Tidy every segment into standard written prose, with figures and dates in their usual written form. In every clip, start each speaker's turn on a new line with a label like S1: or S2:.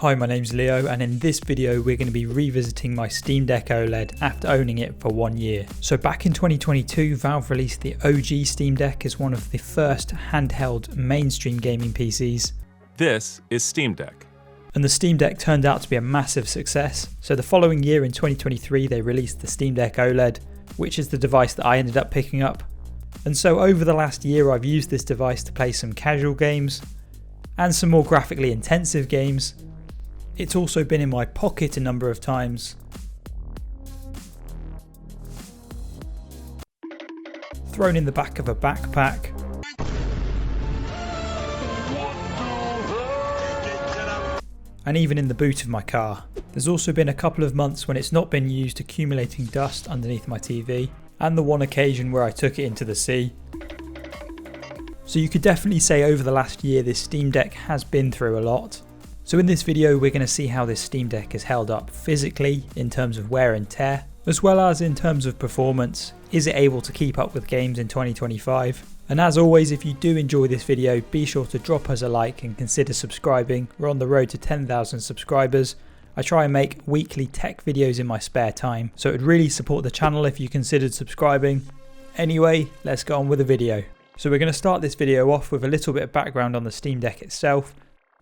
S1: Hi, my name's Leo, and in this video we're going to be revisiting my Steam Deck OLED after owning it for 1 year. So back in 2022, Valve released the OG Steam Deck as one of the first handheld mainstream gaming PCs.
S2: This is Steam Deck.
S1: And the Steam Deck turned out to be a massive success. So the following year in 2023 they released the Steam Deck OLED, which is the device that I ended up picking up. And so over the last year I've used this device to play some casual games and some more graphically intensive games. It's also been in my pocket a number of times, thrown in the back of a backpack, and even in the boot of my car. There's also been a couple of months when it's not been used, accumulating dust underneath my TV, and the one occasion where I took it into the sea. So you could definitely say over the last year this Steam Deck has been through a lot. So in this video we're going to see how this Steam Deck is held up physically in terms of wear and tear, as well as in terms of performance. Is it able to keep up with games in 2025? And as always, if you do enjoy this video, be sure to drop us a like and consider subscribing. We're on the road to 10,000 subscribers. I try and make weekly tech videos in my spare time, so it would really support the channel if you considered subscribing. Anyway, let's get on with the video. So we're going to start this video off with a little bit of background on the Steam Deck itself.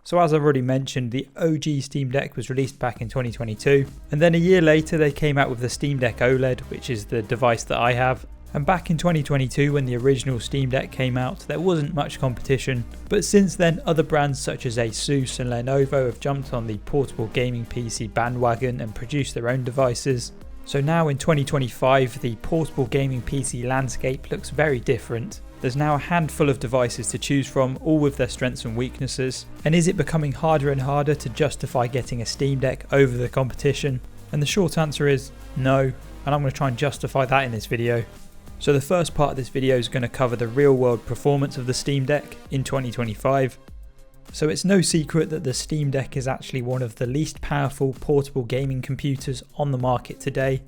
S1: So as I've already mentioned, the OG Steam Deck was released back in 2022, and then a year later they came out with the Steam Deck OLED, which is the device that I have. And back in 2022 when the original Steam Deck came out, there wasn't much competition, but since then other brands such as Asus and Lenovo have jumped on the portable gaming PC bandwagon and produced their own devices. So now in 2025 the portable gaming PC landscape looks very different. There's now a handful of devices to choose from, all with their strengths and weaknesses. And is it becoming harder and harder to justify getting a Steam Deck over the competition? And the short answer is no, and I'm going to try and justify that in this video. So the first part of this video is going to cover the real world performance of the Steam Deck in 2025. So it's no secret that the Steam Deck is actually one of the least powerful portable gaming computers on the market today,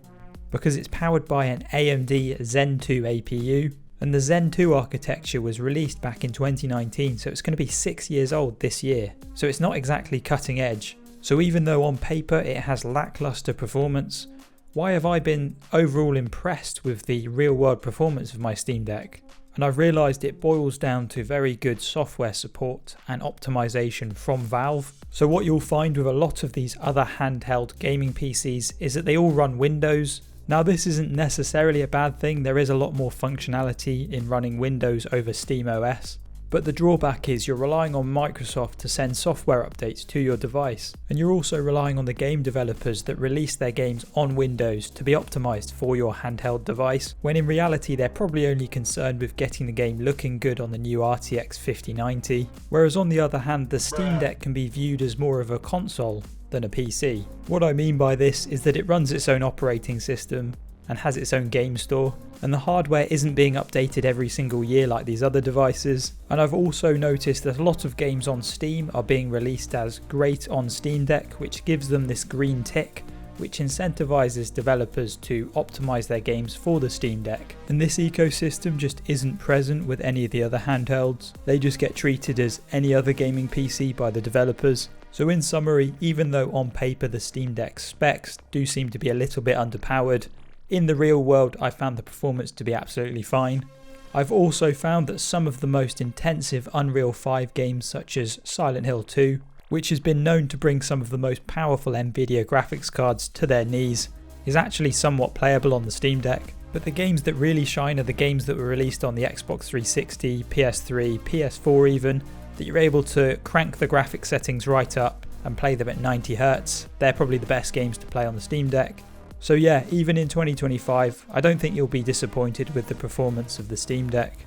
S1: because it's powered by an AMD Zen 2 APU. And the Zen 2 architecture was released back in 2019, so it's going to be 6 years old this year. So it's not exactly cutting edge. So even though on paper it has lackluster performance, why have I been overall impressed with the real world performance of my Steam Deck? And I've realised it boils down to very good software support and optimization from Valve. So what you'll find with a lot of these other handheld gaming PCs is that they all run Windows. Now this isn't necessarily a bad thing, there is a lot more functionality in running Windows over SteamOS, but the drawback is you're relying on Microsoft to send software updates to your device, and you're also relying on the game developers that release their games on Windows to be optimized for your handheld device, when in reality they're probably only concerned with getting the game looking good on the new RTX 5090, whereas on the other hand the Steam Deck can be viewed as more of a console than a PC. What I mean by this is that it runs its own operating system and has its own game store, and the hardware isn't being updated every single year like these other devices. And I've also noticed that a lot of games on Steam are being released as great on Steam Deck, which gives them this green tick, which incentivizes developers to optimize their games for the Steam Deck. And this ecosystem just isn't present with any of the other handhelds. They just get treated as any other gaming PC by the developers. So in summary, even though on paper the Steam Deck specs do seem to be a little bit underpowered, in the real world I found the performance to be absolutely fine. I've also found that some of the most intensive Unreal 5 games such as Silent Hill 2, which has been known to bring some of the most powerful Nvidia graphics cards to their knees, is actually somewhat playable on the Steam Deck. But the games that really shine are the games that were released on the Xbox 360, PS3, PS4 even, that you're able to crank the graphic settings right up and play them at 90Hz. They're probably the best games to play on the Steam Deck. So yeah, even in 2025, I don't think you'll be disappointed with the performance of the Steam Deck.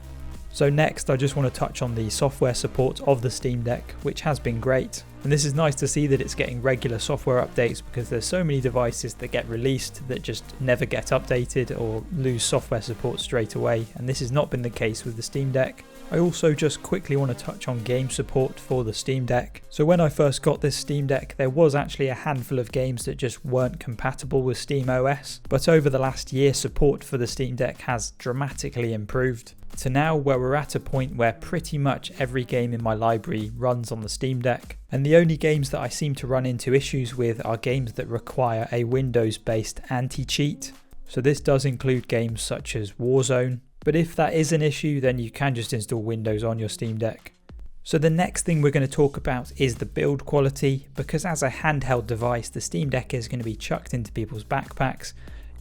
S1: So next, I just want to touch on the software support of the Steam Deck, which has been great. And this is nice to see that it's getting regular software updates, because there's so many devices that get released that just never get updated or lose software support straight away, and this has not been the case with the Steam Deck. I also just quickly want to touch on game support for the Steam Deck. So when I first got this Steam Deck, there was actually a handful of games that just weren't compatible with Steam OS, but over the last year support for the Steam Deck has dramatically improved to now where we're at a point where pretty much every game in my library runs on the Steam Deck, and the only games that I seem to run into issues with are games that require a Windows-based anti-cheat. So this does include games such as Warzone, but if that is an issue, then you can just install Windows on your Steam Deck. So the next thing we're going to talk about is the build quality, because as a handheld device, the Steam Deck is going to be chucked into people's backpacks.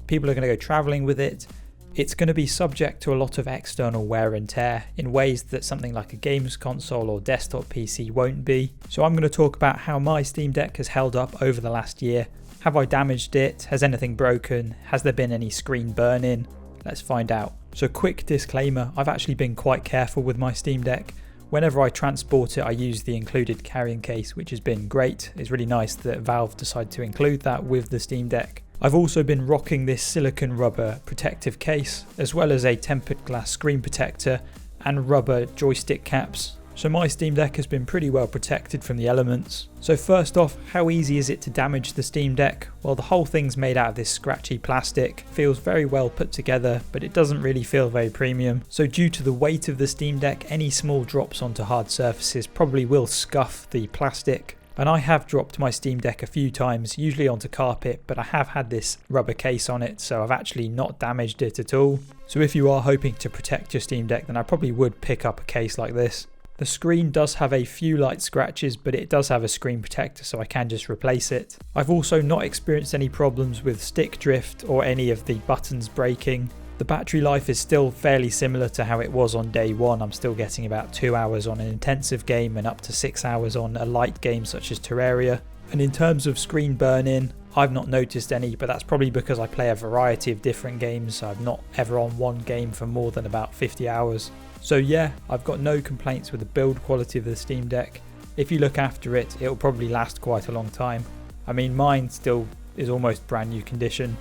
S1: People are going to go traveling with it. It's going to be subject to a lot of external wear and tear in ways that something like a games console or desktop PC won't be. So I'm going to talk about how my Steam Deck has held up over the last year. Have I damaged it? Has anything broken? Has there been any screen burn-in? Let's find out. So quick disclaimer, I've actually been quite careful with my Steam Deck. Whenever I transport it, I use the included carrying case, which has been great. It's really nice that Valve decided to include that with the Steam Deck. I've also been rocking this silicone rubber protective case, as well as a tempered glass screen protector and rubber joystick caps. So my Steam Deck has been pretty well protected from the elements. So first off, how easy is it to damage the Steam Deck? Well, the whole thing's made out of this scratchy plastic, feels very well put together, but it doesn't really feel very premium. So due to the weight of the Steam Deck, any small drops onto hard surfaces probably will scuff the plastic. And I have dropped my Steam Deck a few times, usually onto carpet, but I have had this rubber case on it, so I've actually not damaged it at all. So if you are hoping to protect your Steam Deck, then I probably would pick up a case like this. The screen does have a few light scratches, but it does have a screen protector, so I can just replace it. I've also not experienced any problems with stick drift or any of the buttons breaking. The battery life is still fairly similar to how it was on day one. I'm still getting about 2 hours on an intensive game and up to 6 hours on a light game such as Terraria. And in terms of screen burn-in, I've not noticed any, but that's probably because I play a variety of different games. So I'm not ever on one game for more than about 50 hours. So yeah, I've got no complaints with the build quality of the Steam Deck. If you look after it, it'll probably last quite a long time. I mean, mine still is almost brand new condition.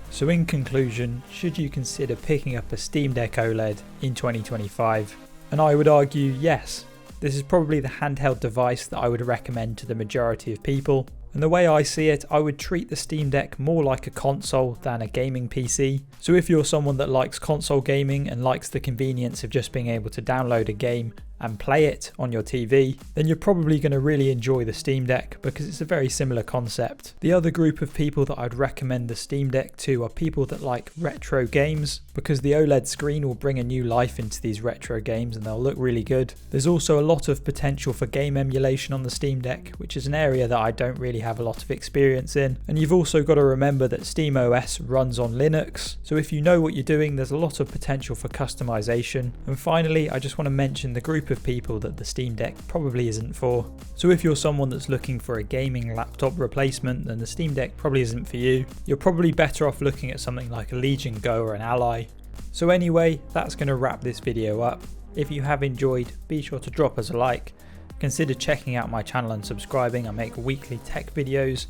S1: So in conclusion, should you consider picking up a Steam Deck OLED in 2025? And I would argue yes. This is probably the handheld device that I would recommend to the majority of people. And the way I see it, I would treat the Steam Deck more like a console than a gaming PC. So if you're someone that likes console gaming and likes the convenience of just being able to download a game and play it on your TV, then you're probably going to really enjoy the Steam Deck because it's a very similar concept. The other group of people that I'd recommend the Steam Deck to are people that like retro games, because the OLED screen will bring a new life into these retro games and they'll look really good. There's also a lot of potential for game emulation on the Steam Deck, which is an area that I don't really have a lot of experience in. And you've also got to remember that SteamOS runs on Linux, so if you know what you're doing, there's a lot of potential for customization. And finally, I just want to mention the group of people that the Steam Deck probably isn't for. So if you're someone that's looking for a gaming laptop replacement, then the Steam Deck probably isn't for you. You're probably better off looking at something like a Legion Go or an Ally. So anyway, that's going to wrap this video up. If you have enjoyed, be sure to drop us a like. Consider checking out my channel and subscribing. I make weekly tech videos,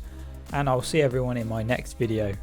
S1: and I'll see everyone in my next video.